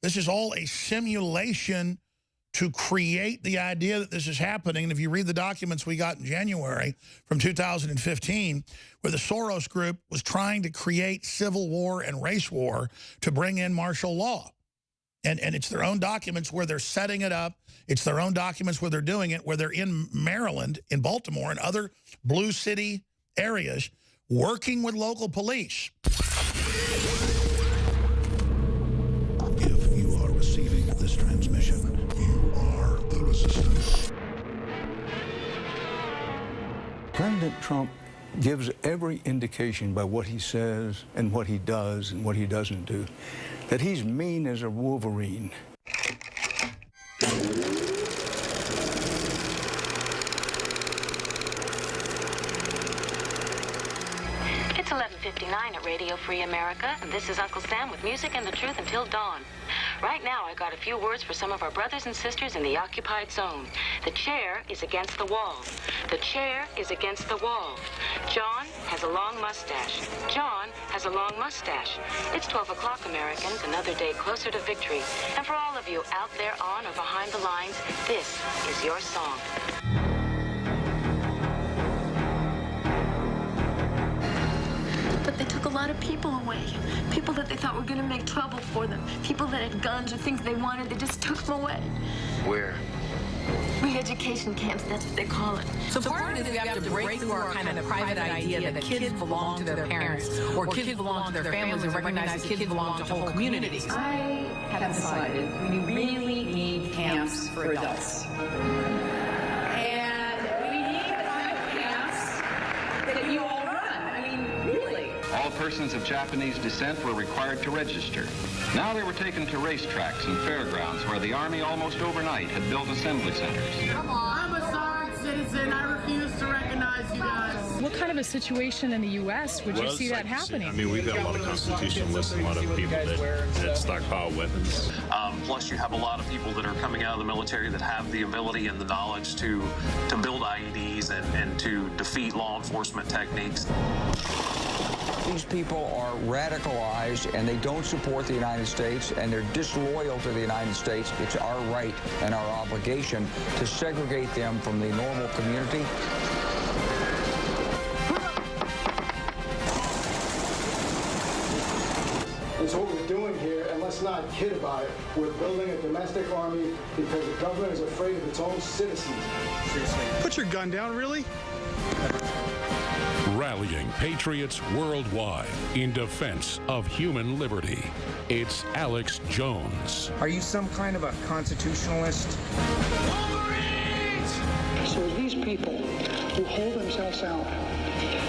This is all a simulation to create the idea that this is happening. And if you read the documents we got in January from 2015, where the Soros group was trying to create civil war and race war to bring in martial law. And it's their own documents where they're setting it up. It's their own documents where they're doing it, where they're in Maryland, in Baltimore, and other blue city areas, working with local police. If you are receiving this transmission, you are the resistance. President Trump gives every indication by what he says and what he does and what he doesn't do that he's mean as a wolverine. It's 11:59 at Radio Free America, and this is Uncle Sam with music and the truth until dawn. Right now, I got a few words for some of our brothers and sisters in the occupied zone. The chair is against the wall. The chair is against the wall. John has a long mustache. John has a long mustache. It's 12 o'clock, Americans, another day closer to victory. And for all of you out there on or behind the lines, this is your song. But they took a lot of people away. People that they thought were going to make trouble for them. People that had guns or things they wanted, they just took them away. Where? Re-education camps, that's what they call it. So part of it is we have to break through our kind of private idea that kids belong to their parents or kids belong to their families and recognize that kids belong to whole communities. I have decided we really need camps for adults. And we need the kind of camps that you all run. I mean, really. All persons of Japanese descent were required to register. Now they were taken to racetracks and fairgrounds where the Army almost overnight had built assembly centers. Come on. I'm a sorry citizen. I refuse to recognize you guys. What kind of a situation in the U.S. would you see that happening? I mean, we've got a lot of constitutionalists and a lot of people that stockpile weapons. Plus, you have a lot of people that are coming out of the military that have the ability and the knowledge to build IEDs and to defeat law enforcement techniques. These people are radicalized and they don't support the United States and they're disloyal to the United States. It's our right and our obligation to segregate them from the normal community. That's what we're doing here, and let's not kid about it. We're building a domestic army because the government is afraid of its own citizens. Seriously. Put your gun down, really? Rallying patriots worldwide in defense of human liberty. It's Alex Jones. Are you some kind of a constitutionalist? Wolverines! So these people who hold themselves out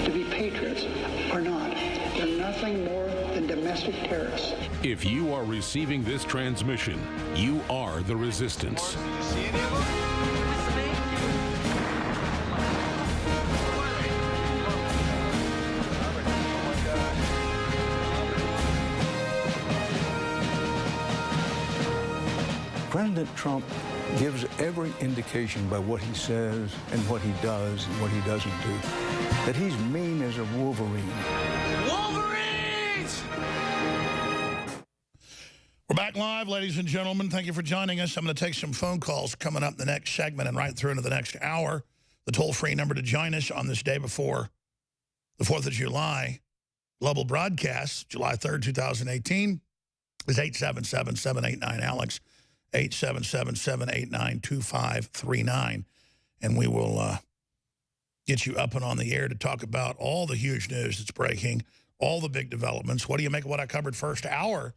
to be patriots are not. They're nothing more than domestic terrorists. If you are receiving this transmission, you are the resistance. President Trump gives every indication by what he says and what he does and what he doesn't do that he's mean as a wolverine. Wolverines! We're back live, ladies and gentlemen. Thank you for joining us. I'm going to take some phone calls coming up in the next segment and right through into the next hour. The toll-free number to join us on this day before the 4th of July global broadcast, July 3rd, 2018, is 877-789-ALEX. 877-789-2539. And we will get you up and on the air to talk about all the huge news that's breaking, all the big developments. What do you make of what I covered first hour?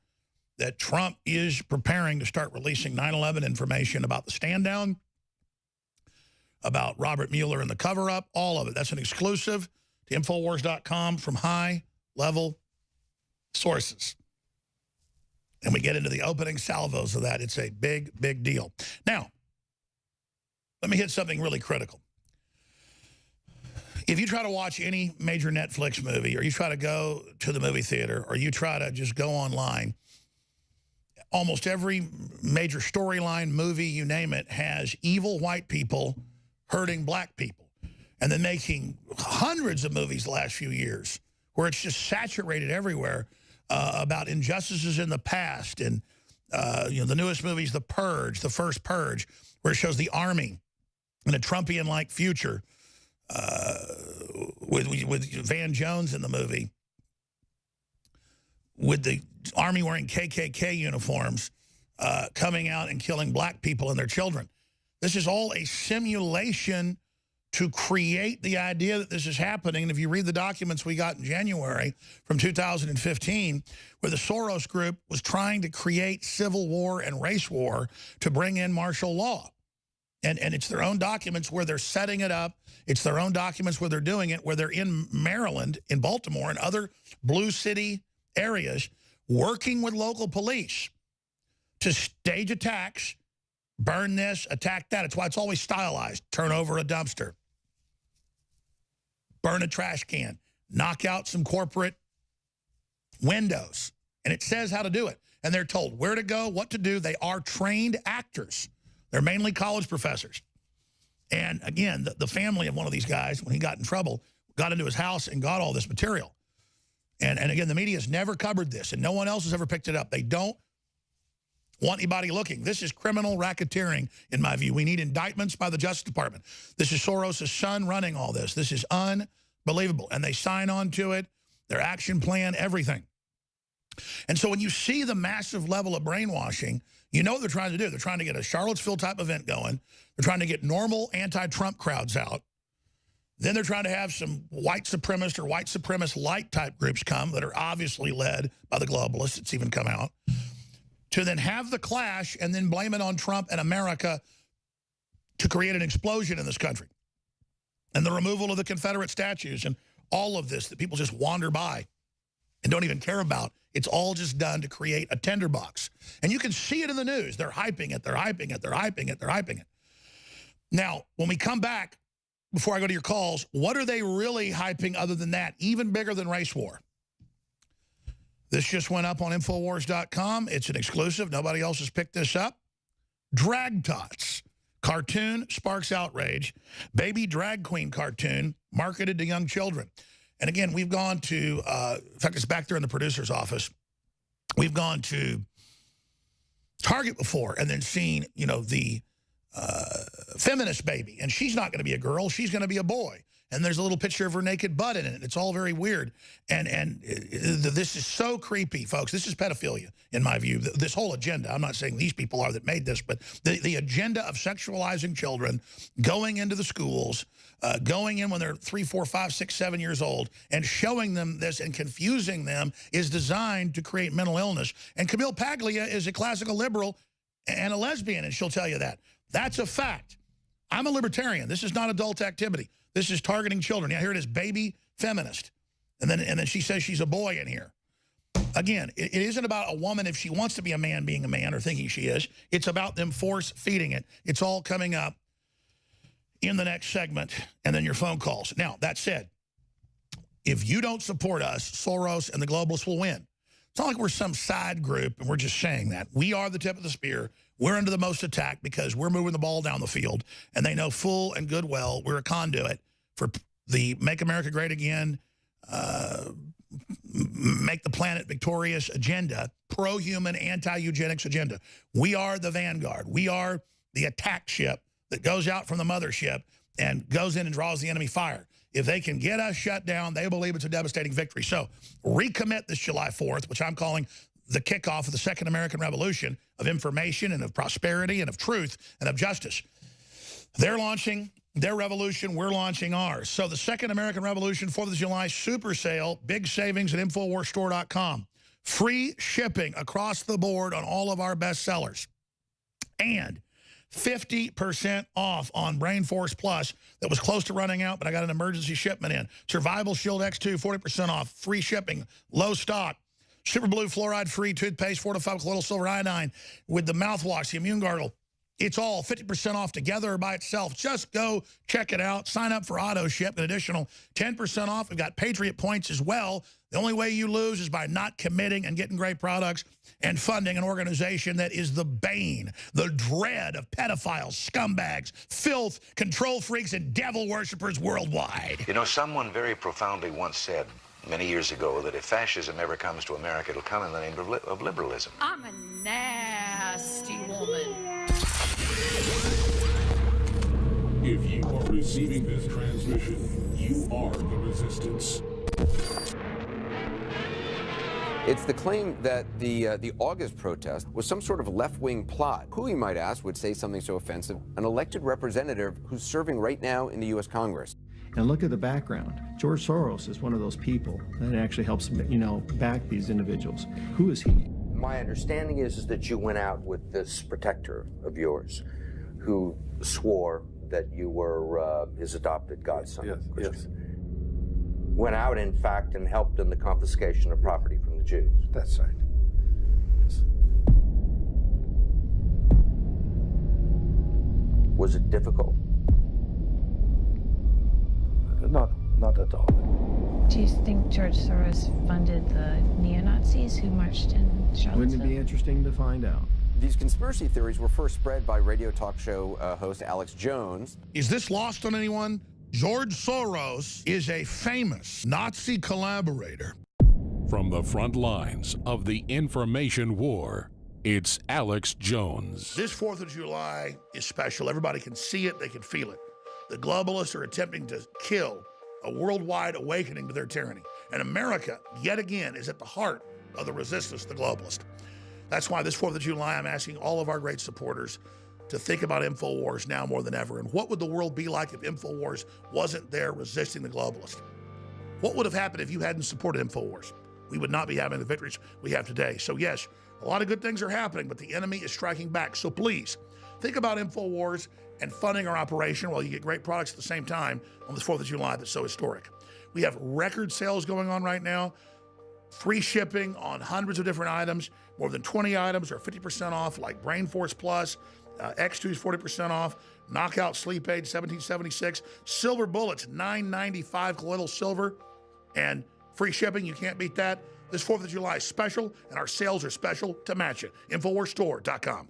That Trump is preparing to start releasing 9/11 information about the stand down, about Robert Mueller and the cover-up, all of it. That's an exclusive to Infowars.com from high-level sources. And we get into the opening salvos of that. It's a big, big deal. Now, let me hit something really critical. If you try to watch any major Netflix movie, or you try to go to the movie theater, or you try to just go online, almost every major storyline, movie, you name it, has evil white people hurting black people. And then making hundreds of movies the last few years where it's just saturated everywhere about injustices in the past and You know, the newest movie's The Purge, the first Purge, where it shows the army in a Trumpian-like future with Van Jones in the movie, with the army wearing KKK uniforms coming out and killing black people and their children. This is all a simulation to create the idea that this is happening. And if you read the documents we got in January from 2015, where the Soros group was trying to create civil war and race war to bring in martial law. And it's their own documents where they're setting it up. It's their own documents where they're doing it, where they're in Maryland, in Baltimore, and other blue city areas, working with local police to stage attacks, burn this, attack that. It's why it's always stylized. Turn over a dumpster. Burn a trash can. Knock out some corporate windows. And it says how to do it. And they're told where to go, what to do. They are trained actors. They're mainly college professors. And again, the family of one of these guys, when he got in trouble, got into his house and got all this material. And again, the media has never covered this, and no one else has ever picked it up. They don't want anybody looking. This is criminal racketeering, in my view. We need indictments by the Justice Department. This is Soros' son running all this. This is unbelievable. And they sign on to it, their action plan, everything. And so when you see the massive level of brainwashing, you know what they're trying to do. They're trying to get a Charlottesville-type event going. They're trying to get normal anti-Trump crowds out. Then they're trying to have some white supremacist or white supremacist-like type groups come that are obviously led by the globalists. It's even come out. To then have the clash and then blame it on Trump and America to create an explosion in this country. And the removal of the Confederate statues and all of this that people just wander by and don't even care about. It's all just done to create a tinderbox. And you can see it in the news. They're hyping it, they're hyping it, they're hyping it, they're hyping it. Now, when we come back, before I go to your calls, what are they really hyping other than that? Even bigger than race war. This just went up on Infowars.com. It's an exclusive. Nobody else has picked this up. Drag Tots. Cartoon sparks outrage. Baby drag queen cartoon marketed to young children. And again, we've gone to, in fact, it's back there in the producer's office. We've gone to Target before and then seen, you know, the feminist baby. And she's not going to be a girl. She's going to be a boy. And there's a little picture of her naked butt in it. It's all very weird. And this is so creepy, folks. This is pedophilia, in my view. This whole agenda, I'm not saying these people are that made this, but the agenda of sexualizing children, going into the schools, going in when they're 3, 4, 5, 6, 7 years old, and showing them this and confusing them is designed to create mental illness. And Camille Paglia is a classical liberal and a lesbian, and she'll tell you that. That's a fact. I'm a libertarian. This is not adult activity. This is targeting children. Yeah, here it is, baby feminist. And then she says she's a boy in here. Again, it isn't about a woman if she wants to be a man being a man or thinking she is. It's about them force feeding it. It's all coming up in the next segment and then your phone calls. Now, that said, if you don't support us, Soros and the globalists will win. It's not like we're some side group and we're just saying that. We are the tip of the spear. We're under the most attack because we're moving the ball down the field, and they know full and good well we're a conduit for the Make America Great Again, make the planet victorious agenda, pro-human, anti-eugenics agenda. We are the vanguard. We are the attack ship that goes out from the mothership and goes in and draws the enemy fire. If they can get us shut down, they believe it's a devastating victory. So recommit this July 4th, which I'm calling the kickoff of the Second American Revolution of information and of prosperity and of truth and of justice. They're launching their revolution. We're launching ours. So the Second American Revolution, 4th of July super sale, big savings at InfoWarsStore.com. Free shipping across the board on all of our bestsellers. And 50% off on Brain Force Plus that was close to running out, but I got an emergency shipment in. Survival Shield X2, 40% off. Free shipping. Low stock. Super Blue fluoride-free toothpaste, fortified with colloidal silver iodine with the mouthwash, the immune girdle. It's all 50% off together or by itself. Just go check it out. Sign up for auto ship, an additional 10% off. We've got Patriot points as well. The only way you lose is by not committing and getting great products and funding an organization that is the bane, the dread of pedophiles, scumbags, filth, control freaks, and devil worshippers worldwide. You know, someone very profoundly once said, many years ago that if fascism ever comes to America, it'll come in the name of liberalism. I'm a nasty woman. If you are receiving this transmission, you are the resistance. It's the claim that the August protest was some sort of left-wing plot. Who, you might ask, would say something so offensive? An elected representative who's serving right now in the U.S. Congress. And look at the background. George Soros is one of those people that actually helps, back these individuals. Who is he? My understanding is that you went out with this protector of yours who swore that you were his adopted godson. Yes. Went out, in fact, and helped in the confiscation of property from the Jews. That's right. Yes. Was it difficult? Not at all. Do you think George Soros funded the neo-Nazis who marched in Charlottesville? Wouldn't it be interesting to find out? These conspiracy theories were first spread by radio talk show host Alex Jones. Is this lost on anyone? George Soros is a famous Nazi collaborator. From the front lines of the information war, it's Alex Jones. This 4th of July is special. Everybody can see it, they can feel it. The globalists are attempting to kill a worldwide awakening to their tyranny. And America, yet again, is at the heart of the resistance to the globalist. That's why this 4th of July, I'm asking all of our great supporters to think about InfoWars now more than ever. And what would the world be like if InfoWars wasn't there resisting the globalists? What would have happened if you hadn't supported InfoWars? We would not be having the victories we have today. So yes, a lot of good things are happening, but the enemy is striking back. So please, think about InfoWars and funding our operation while you get great products at the same time on this 4th of July that's so historic. We have record sales going on right now. Free shipping on hundreds of different items. More than 20 items are 50% off, like Brain Force Plus. X2 is 40% off. Knockout Sleep Aid, $17.76. Silver Bullets, $9.95 colloidal silver. And free shipping, you can't beat that. This 4th of July is special, and our sales are special to match it. InfoWarsStore.com.